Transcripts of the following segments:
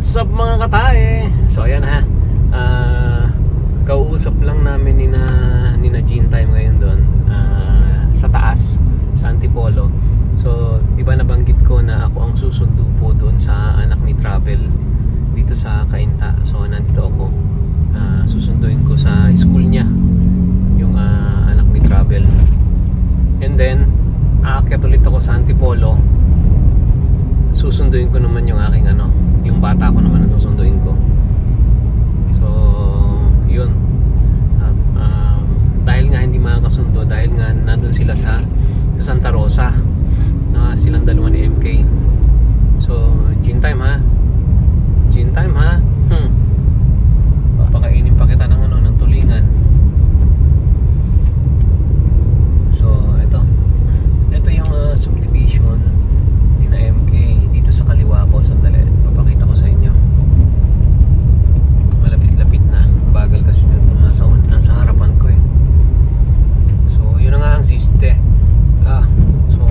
What's up mga katae? So ayan ha, kauusap lang namin ni na Gene Time ngayon doon sa taas, sa Antipolo. So di ba nabanggit ko na ako ang susundo po doon sa anak ni Travel dito sa Cainta. So nandito ako, susunduin ko sa school niya yung anak ni Travel. And then aakyat ulit ako sa Antipolo. Susunduin ko naman yung aking yung bata ko naman ang susunduin ko. So yun, dahil nga hindi makakasundo, dahil nga nandun sila sa Santa Rosa, silang dalawa ni MK. So Gene Time ha, Gene Time ha. Papakainin pa kita ng ng tulingan. So ito yung subdivision ni na MK dito sa kaliwa ko. Sandali, papakita ko sa inyo. Malapit-lapit na, bagal kasi dito nasa harapan ko eh. So yun na nga ang siste. So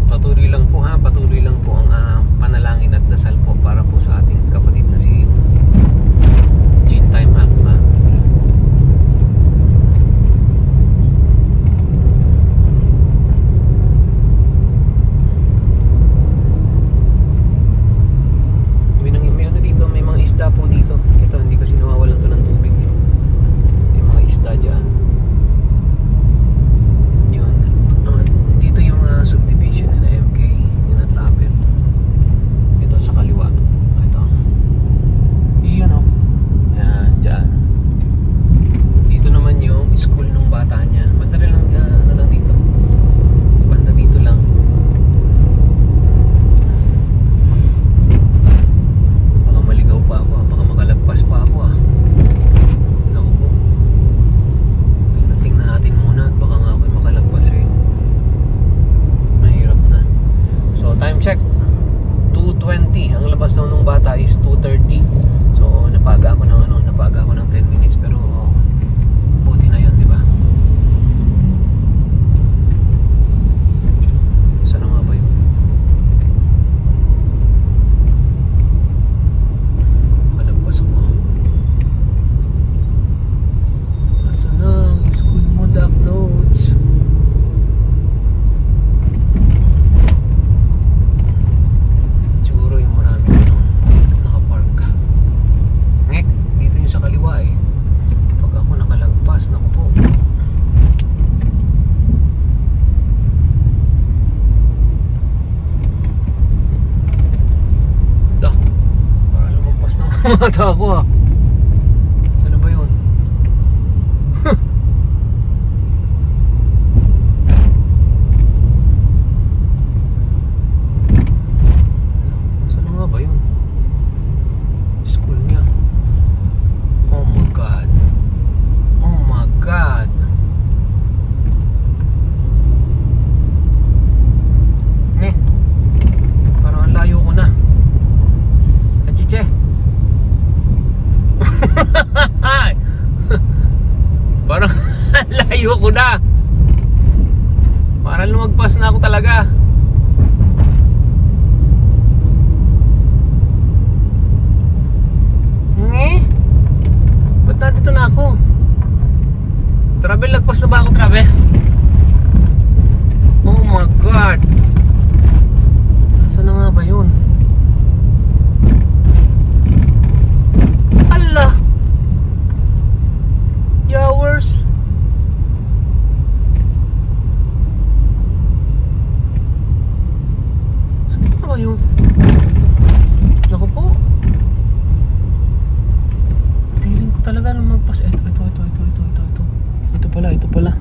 patuloy lang po ha, patuloy lang po ang panalangin at dasal po para po sa ating kapatid na si Gene Time ha. May mga isda po dito. Ito, hindi kasi nawawalan to ng tubig. May mga isda dyan. Yun. Dito yung subdivision na MK, yung na Travel. Ito sa kaliwa. Ito. Yun o. Yan, dyan. Dito naman yung school ng bata niya. Madali lang, lang dito. Banda dito lang. Pa ako, baka makalagpas pa ako naku po, tingnan natin muna at baka nga ako'y makalagpas eh, mahirap na. So time check 2:20, ang labas daw nung bata is 2:30. So napaga ako ng 10 minutes, pero buti na yun, di ba? Saan nga ba yun? Asan ang school mo, Doc Notes? Siguro yung marami nakapark. Ngek, dito yung sa kaliwa eh. Pag ako nakalagpas, naku po. Para lumagpas ng mata ako ah. Saan ba yun? Saan nga ba yun? School niya. Oh my God. Oh my God. Parang ang layo ko na. Achiche. Parang layo ko na. Parang lumagpas na ako talaga. Ba't nandito na ako? Travel, lagpas na ba ako, Travel? Oh my God. Saan na nga ba yun? Allah! Yowers! Saan ba yun? Naku po. Feeling ko talaga lumagpas. Ito. Ito pala.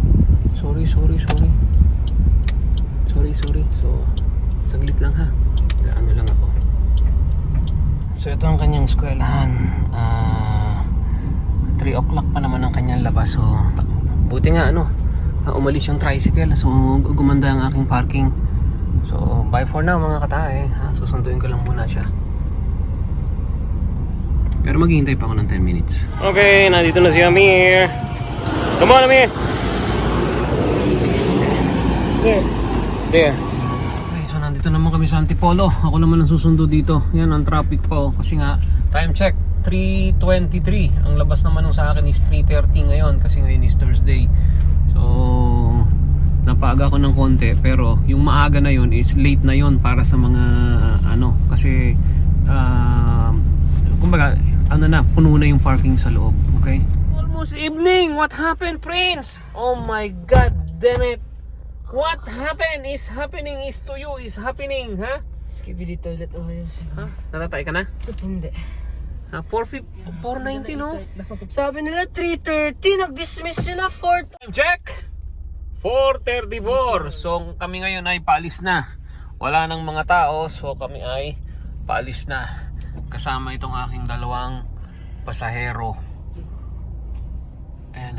Sorry. So, saglit lang ha. Ano lang ako. So, ito ang kanyang eskwelahan. 3 o'clock pa naman ang kanyang labas. So buti nga umalis yung tricycle. So gumanda ang aking parking. So bye for now mga katae ha? Susunduin ko lang muna siya. Pero maghihintay pa ako ng 10 minutes. Okay, nandito na si Amir. Come on, Amir. There. Okay, so nandito na naman kami sa Antipolo. Ako naman ang susundo dito. Yan, ang traffic pa oh. Kasi nga, time check, 3:23. Ang labas naman nung sa akin is 3:30 ngayon. Kasi ngayon is Thursday. So, napaaga ko ng konti. Pero yung maaga na yun is late na yun para sa mga kasi kumbaga, puno na yung parking sa loob. Okay? Almost evening. What happened, Prince? Oh my God, damn it. What happened is happening is to you is happening, ha? Skibidi toilet o ayos. Ha? Natatay ka na? Hindi. Ha? 490, no? Sabi nila 3:30, nag-dismiss sila 4. Time check! 4:34. So kami ngayon ay paalis na. Wala nang mga tao, so kami ay paalis na. Kasama itong aking dalawang pasahero. And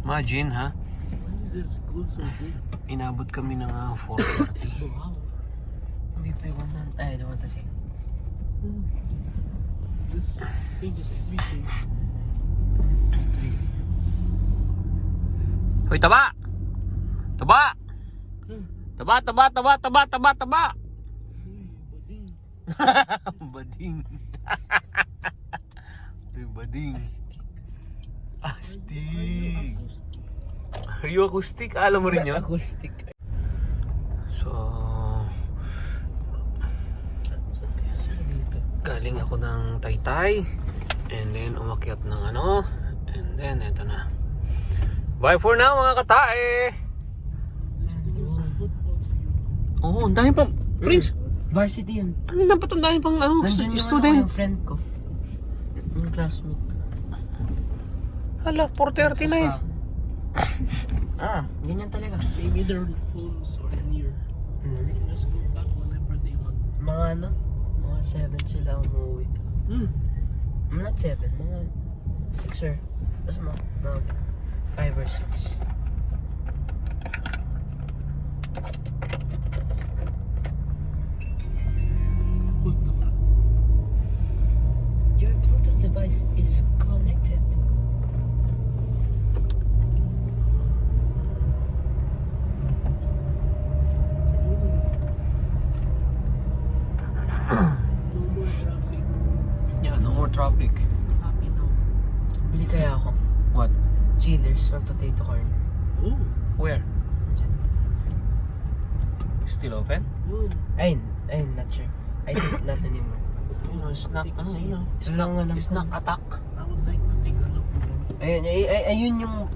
imagine ha, inabot kami ng 4:30. Wow. Hindi pa yung I don't want to say. This thing is everything. Hoy, taba! Taba! Taba, taba, taba, taba, taba, taba! Bading. Bading. Astig. Are you acoustic? Alam mo rin yun? Acoustic. So, galing ako ng Taytay. And then, umakyat ng and then, eto na. Bye for now, mga katae! Oo, ang dami pang... Prince! Varsity yun. Ano dapat ang dami pang Nandiyan yung student? yung friend ko. Yung classmate ko. Hala, 4:30 na eh. Ganyan talaga. Maybe their homes are near. They can just go back whenever they want. Mga mga 7 sila umuwi. Not 7, mga 6 or basta mga 5 or 6. Your Bluetooth device is connected. No more traffic. Yeah, no more traffic. Happy now. Bili kaya ako. What? Chillers or potato corn. Oh, Where? Diyan. Still open? yun. Ayun, not sure. I think not anymore. Snack, Snack attack. I would like to take a look. Ayun yung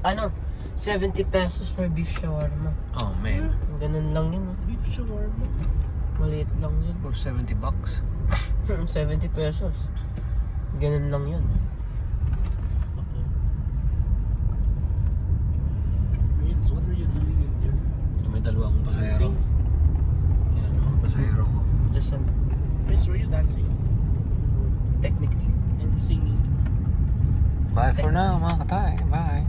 70 pesos for beef shawarma. Oh man, Ganun lang yun. Beef shawarma. Maliit lang yun. for $70. 70 pesos. Ganun lang yun. Vince, what are you doing in there? So, may dalawa akong pasahero. Dancing? Yan, mga pasahero ko. Just Vince, were you dancing? technically. And singing? Bye for now, mga katae. Bye.